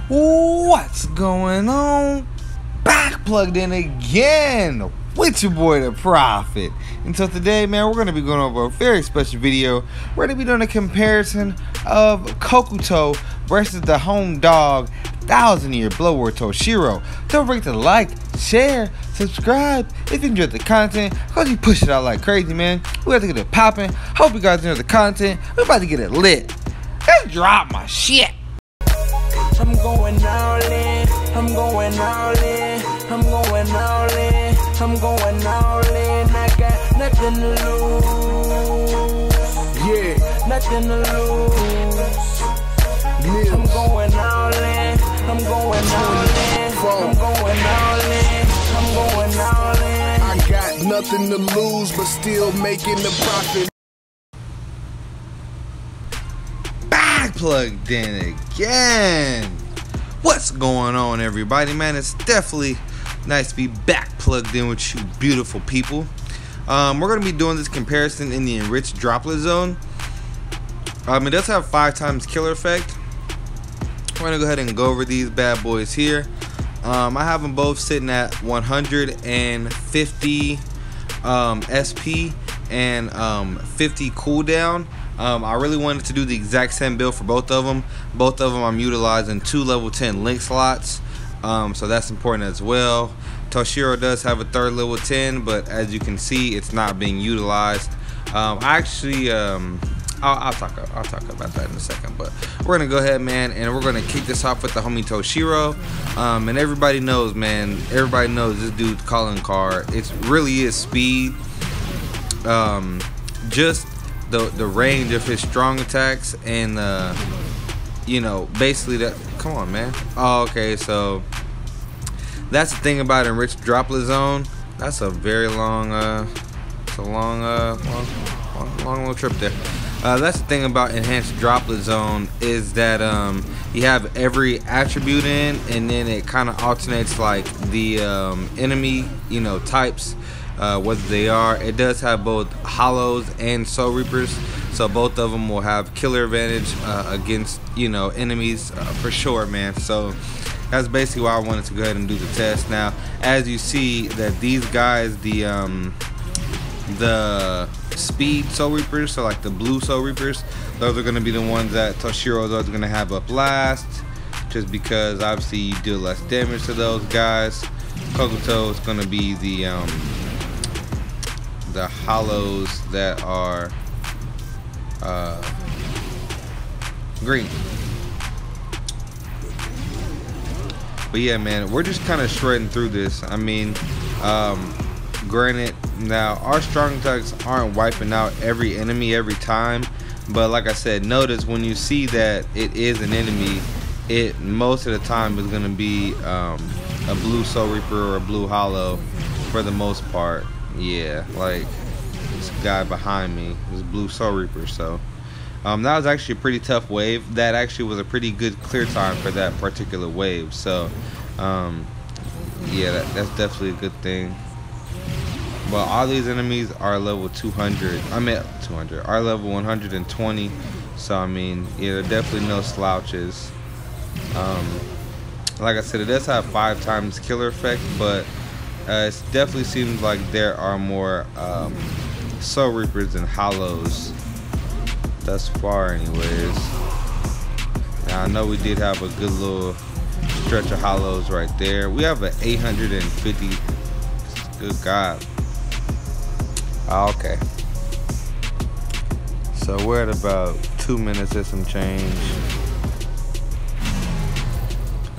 What's going on? Back plugged in again with your boy the Prophet. And so today, man, we're going to be going over a very special video. We're going to be doing a comparison of Kokuto versus the home dog 1,000-year blower Toshiro. Don't forget to like, share, subscribe if you enjoyed the content, because you push it out like crazy, man. We got to get it popping. Hope you guys enjoy the content. We're about to get it lit. Let's drop my shit. I'm going all in, I'm going all in, I'm going all in, I'm going all in. I got nothing to lose, yeah, nothing to lose. I'm going all in, I'm going all in, I'm going all in, I'm going all in. I got nothing to lose, but still making the profit. Plugged in again. What's going on, everybody, man? It's definitely nice to be back plugged in with you beautiful people. We're going to be doing this comparison in the enriched droplet zone. It does have 5 times killer effect. We're going to go ahead and go over these bad boys here. I have them both sitting at 150 SP and 50 cooldown. I really wanted to do the exact same build for both of them. Both of them I'm utilizing 2 level 10 link slots, so that's important as well. Toshiro does have a 3rd level 10, but as you can see, it's not being utilized. I'll talk about that in a second, but we're gonna go ahead, man, and we're gonna kick this off with the homie Toshiro. And everybody knows, man, everybody knows this dude's calling card. It really is speed. Just the range of his strong attacks, and you know, basically that. Come on, man. Oh, okay, so that's the thing about enriched droplet zone. That's a very long it's a long little trip there. That's the thing about enhanced droplet zone, is that you have every attribute in, and then it kind of alternates like the enemy, you know, types, whether they are. It does have both hollows and soul reapers, so both of them will have killer advantage against, you know, enemies for sure, man. So that's basically why I wanted to go ahead and do the test. Now, as you see that these guys, the speed soul reapers, so like the blue soul reapers, those are going to be the ones that Toshiro is going to have up last, just because obviously you deal less damage to those guys. Kokuto is going to be the hollows that are green. But yeah, man, we're just kind of shredding through this. I mean, granted, now our strong attacks aren't wiping out every enemy every time, but like I said, notice when you see that it is an enemy, it most of the time is going to be a blue soul reaper or a blue hollow for the most part. Yeah, like this guy behind me, this blue soul reaper. So that was actually a pretty tough wave. That actually was a pretty good clear time for that particular wave. So yeah, that's definitely a good thing. But all these enemies are level 200. I mean 200. Are level 120. So I mean, yeah, they're definitely no slouches. Like I said, it does have 5 times killer effect, but it definitely seems like there are more soul reapers and hollows thus far, anyways. Now I know we did have a good little stretch of hollows right there. We have an 850. Good God. Okay, so we're at about 2 minutes and some change.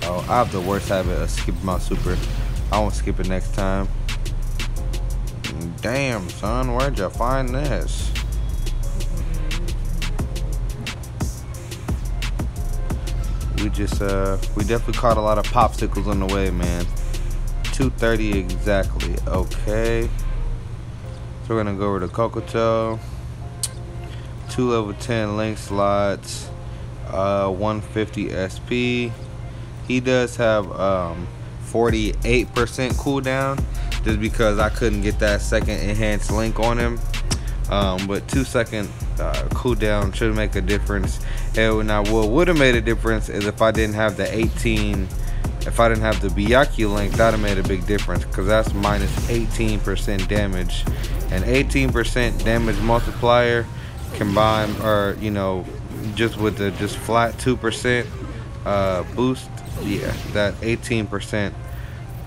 Oh, I have the worst habit of skipping my super. I won't skip it next time. Damn, son, where'd you find this? We definitely caught a lot of popsicles on the way, man. 230 exactly. Okay. So we're gonna go over to Kokuto. 2 level 10 link slots. 150 SP. He does have 48% cooldown, just because I couldn't get that second enhanced link on him. But 2 second cooldown should make a difference. And now what would have made a difference is if I didn't have the 18, if I didn't have the Byakuya link, that would have made a big difference, because that's minus 18% damage, and 18% damage multiplier combined, or you know, just with the just flat 2% boost, yeah, that 18%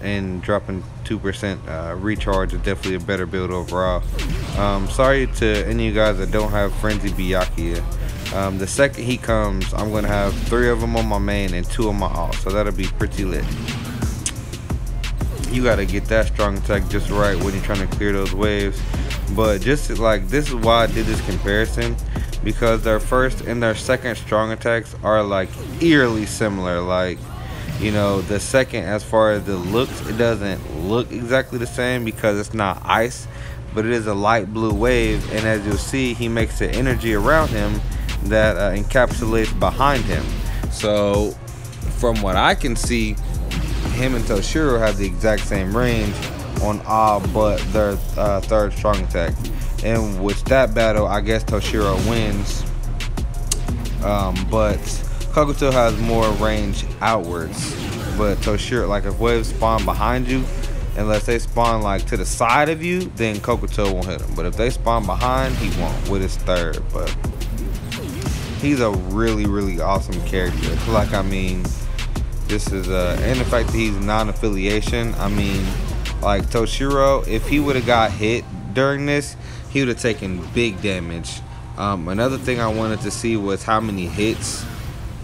and dropping 2% recharge is definitely a better build overall. Sorry to any of you guys that don't have Frenzy Byakuya. The second he comes, I'm gonna have 3 of them on my main and 2 on my alt, so that'll be pretty lit. You gotta get that strong attack just right when you're trying to clear those waves. But just like, this is why I did this comparison, because their first and their second strong attacks are like eerily similar. Like, you know, the second, as far as the looks, it doesn't look exactly the same because it's not ice, but it is a light blue wave, and as you'll see, he makes the energy around him that encapsulates behind him. So from what I can see, him and Toshiro have the exact same range on all but their third strong attack, in which that battle I guess Toshiro wins, but Kokuto has more range outwards. But Toshiro, like if waves spawn behind you, unless they spawn like to the side of you, then Kokuto won't hit him. But if they spawn behind, he won't with his third. But he's a really awesome character. Like, I mean, this is and the fact that he's non-affiliation, I mean, like Toshiro, if he would have got hit during this, he would have taken big damage. Another thing I wanted to see was how many hits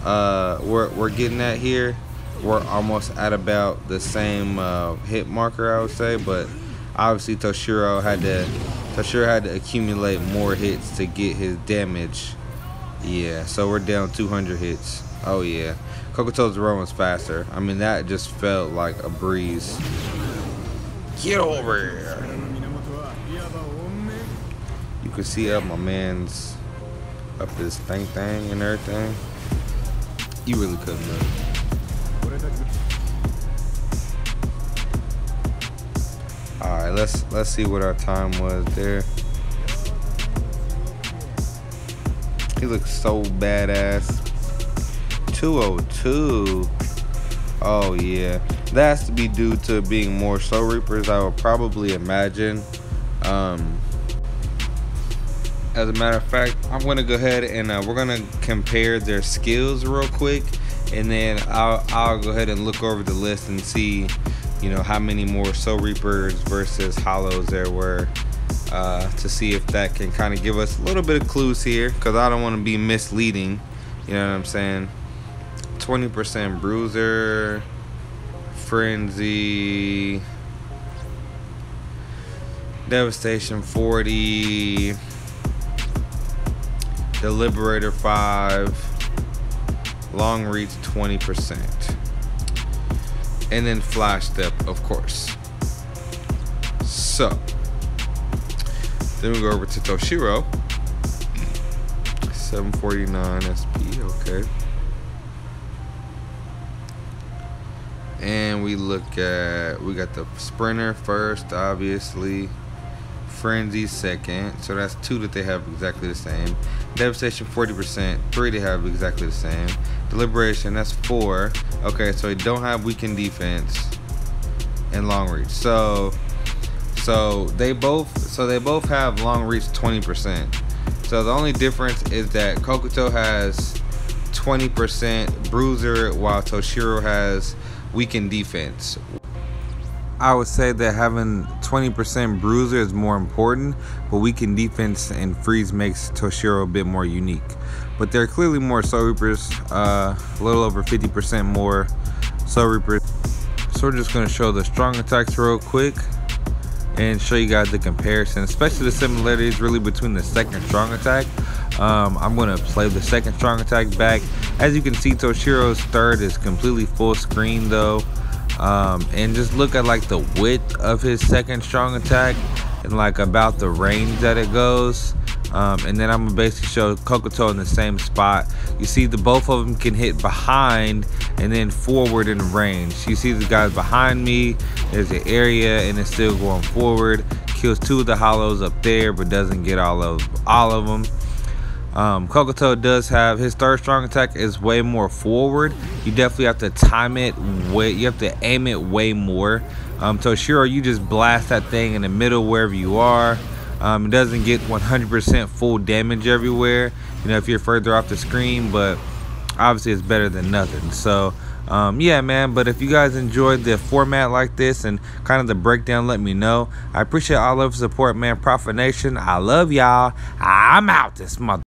we're getting at here. We're almost at about the same hit marker, I would say, but obviously Toshiro had to accumulate more hits to get his damage. Yeah, so we're down 200 hits. Oh yeah, Kokuto's run was faster. I mean, that just felt like a breeze. Get over here. You can see up my man's up his thing and everything. You really couldn't move. Alright, let's see what our time was there. He looks so badass. 202. Oh yeah, that has to be due to being more Soul Reapers, I would probably imagine. As a matter of fact, I'm gonna go ahead and we're gonna compare their skills real quick, and then I'll go ahead and look over the list and see, you know, how many more Soul Reapers versus Hollows there were, to see if that can kind of give us a little bit of clues here, because I don't want to be misleading, you know what I'm saying. 20% Bruiser, Frenzy, Devastation 40, the Liberator 5, Long Reach 20%, and then Flash Step, of course. So then we go over to Toshiro. 749 SP, okay. And we look at, we got the Sprinter first, obviously. Frenzy second, so that's 2 that they have exactly the same. Devastation 40%, 3 they have exactly the same. Deliberation, that's 4. Okay, so they don't have weakened defense and long reach. So they both have long reach 20%. So the only difference is that Kokuto has 20% Bruiser while Toshiro has weakened defense. I would say that having 20% Bruiser is more important, but weakened defense and freeze makes Toshiro a bit more unique. But they're clearly more Soul Reapers, a little over 50% more Soul Reapers. So we're just going to show the strong attacks real quick and show you guys the comparison, especially the similarities really between the second strong attack. I'm going to play the second strong attack back. As you can see, Toshiro's third is completely full screen though. And just look at like the width of his second strong attack and like about the range that it goes. And then I'm gonna basically show Kokuto in the same spot. You see both of them can hit behind and then forward in range. You see the guys behind me, there's an area and it's still going forward. Kills 2 of the hollows up there, but doesn't get all of them. Kokuto does have his third strong attack is way more forward. You definitely have to time it way, you have to aim it way more. Toshiro, you just blast that thing in the middle wherever you are. It doesn't get 100% full damage everywhere, you know, if you're further off the screen, but obviously it's better than nothing. So yeah, man, but if you guys enjoyed the format like this and kind of the breakdown, let me know. I appreciate all of the support, man. Prophet Nation, I love y'all. I'm out this mother.